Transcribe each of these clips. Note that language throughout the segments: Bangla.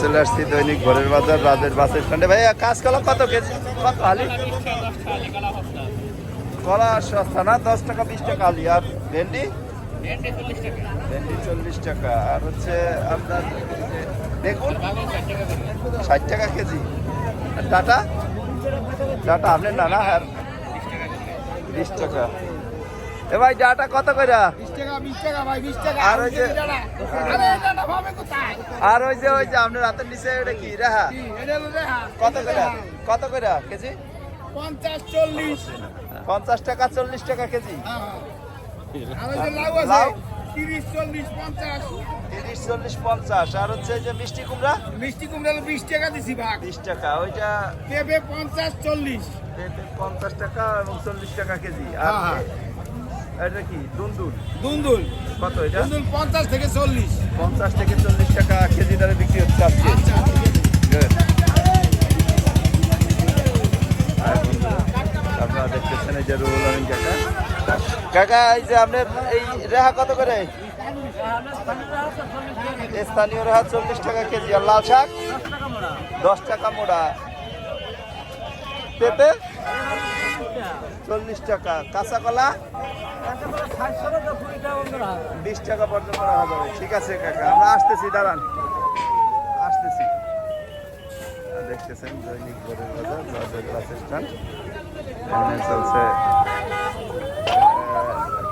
চলে আসছি দৈনিক ভোরের বাজার রাজের বাস স্ট্যান্ডে। ভাইয়া কাঁচকলা কত কেজি, কত আলি? কলা সস্তা না, 10 টাকা 20 টাকা আলি। আর ভেন্ডি? ভেন্ডি 40 টাকা। আর হচ্ছে আপনার বেগুন 60 টাকা কেজি। আর ডাটা? ডাটা আপনার না না, আর 20 টাকা। এ ভাই ডাটা কত করে? 20 টাকা 20 টাকা ভাই 20 টাকা। আর ওই যে এটা ভাবে কোথায়? আর ওই যে আপনার হাতের নিচে ওটা কি রেহা? এটা হলো রেহা। কত করে? কত করে কেজি? 50 40। 50 টাকা 40 টাকা কেজি। আর ওই যে লাউ আছে লাউ? 30 40 50। 30 40 50। আর হচ্ছে যে মিষ্টি কুমড়া মিষ্টি কুমড়া 20 টাকা দিছি ভাগ। 20 টাকা। ওইটা পেঁপে 50 40। পেঁপে 50 টাকা এবং 40 টাকা কেজি। আর এটা কি দুন্দুল? দুন্দুল কত এটা? দুন্দুল 50 থেকে 40। 50 থেকে 40 টাকা কেজি দরে বিক্রি হচ্ছে আজকে। আচ্ছা Good. আর বন্ধুরা, আপনারা দেখতেছেন এই যে রুহুল আমিন কাকা। কাকা এই যে আপনার এই রেহা কত করে? স্থানীয় রেহা 40 টাকা কেজি। আর লাল শাক 10 টাকা মোড়া। পেঁপে 40 টাকা। কাঁচা কলা 20 টাকা পর্যন্ত রাখা যাবে। ঠিক আছে কাকা, আমরা আসতেছি, দাঁড়ান আসতেছি। দেখতেছেন দৈনিক ভোরের বাজার রাজের বাস স্ট্যান্ড। এখানে চলছে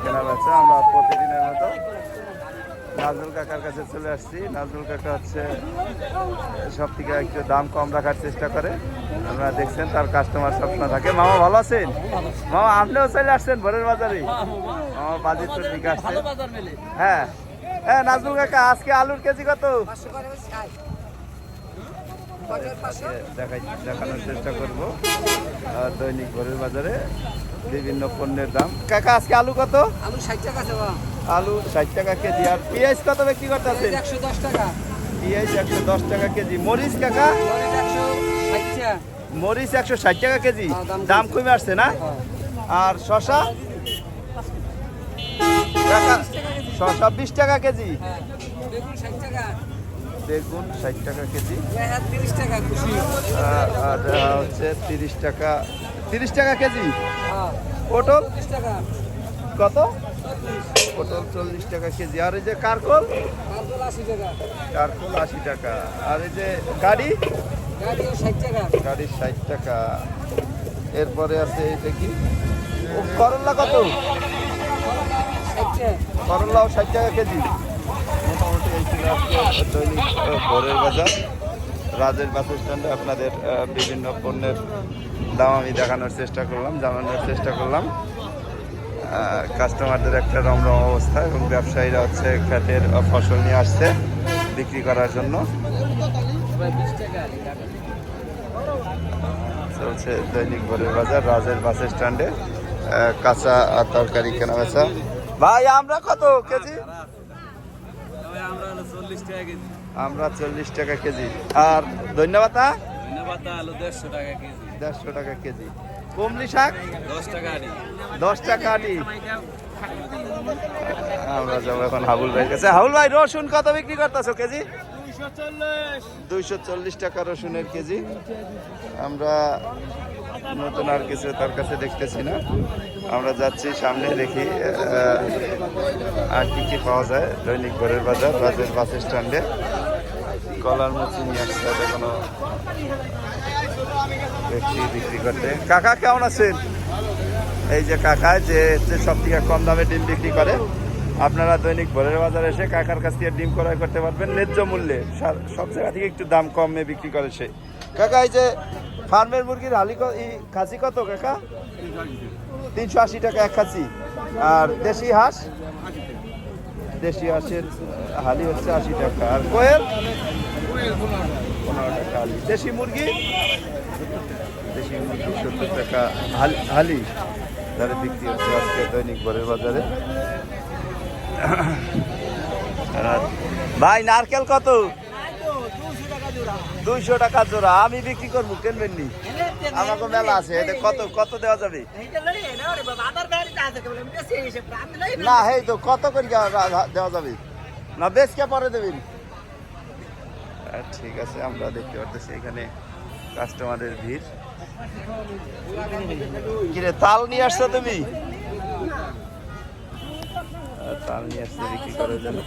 কেনা বেচা। আমরা প্রতিদিনের মতো নাজরুল কাকার কাছে চলে আসছি। নাজরুল কাকা হচ্ছে সব থেকে একটু দাম কম রাখার চেষ্টা করে। আপনারা দেখছেন তার কাস্টমার সবসময় থাকে। মামা ভালো আছেন? মামা আপনিও চলে আসছেন ভোরের বাজারে? মামা বাজিতপুর দিকে আসছেন। হ্যাঁ হ্যাঁ নাজরুল কাকা, আজকে আলুর কেজি কত? দেখানোর চেষ্টা করব দৈনিক ভোরের বাজারে বিভিন্ন পণ্যের দাম। কাকা আজকে আলু কত? আলু 60 টাকা আছে বা। আলু 60 টাকা কেজি। আর পেঁয়াজ কত বিক্রি করতেছেন? 110 টাকা। পেঁয়াজ 110 টাকা কেজি। মরিচ কাকা? 160 টাকা। মরিচ 160 টাকা কেজি। দাম কমে আসছে না? আর শশা? কাকা শশা 20 টাকা কেজি। বেগুন 60 টাকা। বেগুন 60 টাকা কেজি। 30 টাকা খুশি। আর হচ্ছে 30 টাকা। 30 টাকা কেজি। হ্যাঁ। পটল 30 টাকা। কত? পটল 40 টাকা কেজি। আর এই যে কারকল? কারকল 80 টাকা। কারকল 80 টাকা। আর এই যে গাড়ি? গাড়িও 60 টাকা। গাড়ি 60 টাকা। এরপরে আছে এটা কি? ও, করল্লা কত? 60 টাকা। করল্লাও 60 টাকা কেজি। মোটামুটি এই ছিল আজকে দৈনিক ভোরের বাজার রাজের বাস স্ট্যান্ডে। আপনাদের বিভিন্ন পণ্যের দাম আমি দেখানোর চেষ্টা করলাম, জানানোর চেষ্টা করলাম। কাস্টমারদের একটা রমরম অবস্থা এবং ব্যবসায়ীরা হচ্ছে ক্ষেতের ফসল নিয়ে আসছে বিক্রি করার জন্য। চলছে দৈনিক ভোরের বাজার রাজের বাস স্ট্যান্ডে কাঁচা তরকারি কেনা বেচা। ভাই আমরা কত কেজি? আমরা 40 টাকা কেজি। আর ধন্যবাদ 150 টাকা কেজি। কুমড়ি শাক 10 টাকা আটি। আমরা যাবো এখন হাবুল ভাইয়ের কাছে। হাবুল ভাই রসুন কত বিক্রি করতেছো কেজি? 240 টাকা রসুনের কেজি। আমরা নতুন আর কিছু তার কাছে দেখতেছি না। আমরা যাচ্ছি সামনে, দেখি আর কি কি পাওয়া যায় দৈনিক ভোরের বাজার রাজের বাস স্ট্যান্ডে। কলার মুচি নিয়ে আসছে কোনো ব্যক্তি বিক্রি করতে। কাকা কেমন আছেন? এই যে কাকা যে সব থেকে কম দামে ডিম বিক্রি করে। আপনারা দৈনিক ভোরের বাজারে এসে কাকার কাছ থেকে ডিম ক্রয় করতে পারবেন ন্যায্য মূল্যে। সব জায়গা থেকে একটু দাম কমে বিক্রি করে সে। কাকা এই যে ফার্মের মুরগির খাসি কত কাকা? 380 টাকা এক খাসি। আর দেশি হাঁস? দেশি হাঁসের হালি হচ্ছে 80 টাকা। আর কোয়েল 15 টাকা হালি। দেশি মুরগি? দেশি মুরগি 70 টাকা হালি যারা বিক্রি হচ্ছে আজকে দৈনিক ভোরের বাজারে। ভাই নারকেল কত? 200 টাকা জোড়া। আমি বিক্রি করবো, কিনবেন নি? আমাকে মেলা আছে। কত কত দেওয়া যাবে? না এই তো কত করে দেওয়া যাবে? না বেশ কে পরে দেবেন? ঠিক আছে, আমরা দেখতে পারতেছি এখানে কাস্টমারের ভিড়। কিরে তাল নিয়ে আসছো তুমি? তাল নিয়ে আসছে বিক্রি করার জন্য।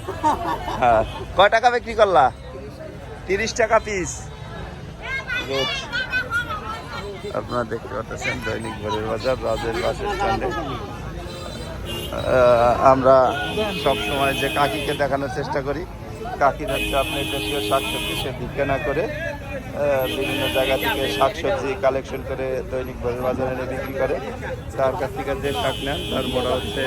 হ্যাঁ, কয় টাকা বিক্রি করলা? 30 টাকা পিস। গুড। আপনারা দেখতে পাচ্ছেন দৈনিক ভোরের বাজার, রাজের বাস স্ট্যান্ডে। আমরা সব সময় যে কাকিকে দেখানোর চেষ্টা করি, কাকির হচ্ছে আপনার দেশীয় শাকসবজি, সে ভিক্ষা না করে বিভিন্ন জায়গা থেকে শাকসবজি কালেকশন করে দৈনিক ভোরের বাজারে এনে বিক্রি করে। তার কাছ থেকে যে শাক নেন তার মোড়া হচ্ছে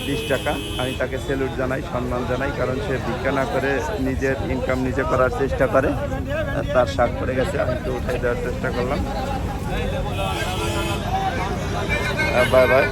20 টাকা। আমি তাকে স্যালুট জানাই, সম্মান জানাই, কারণ সে ভিক্ষা না করে নিজের ইনকাম নিজে করার চেষ্টা করে। তার শাক পড়ে গেছে, আমি একটু উঠাই দেওয়ার চেষ্টা করলাম। Bye bye.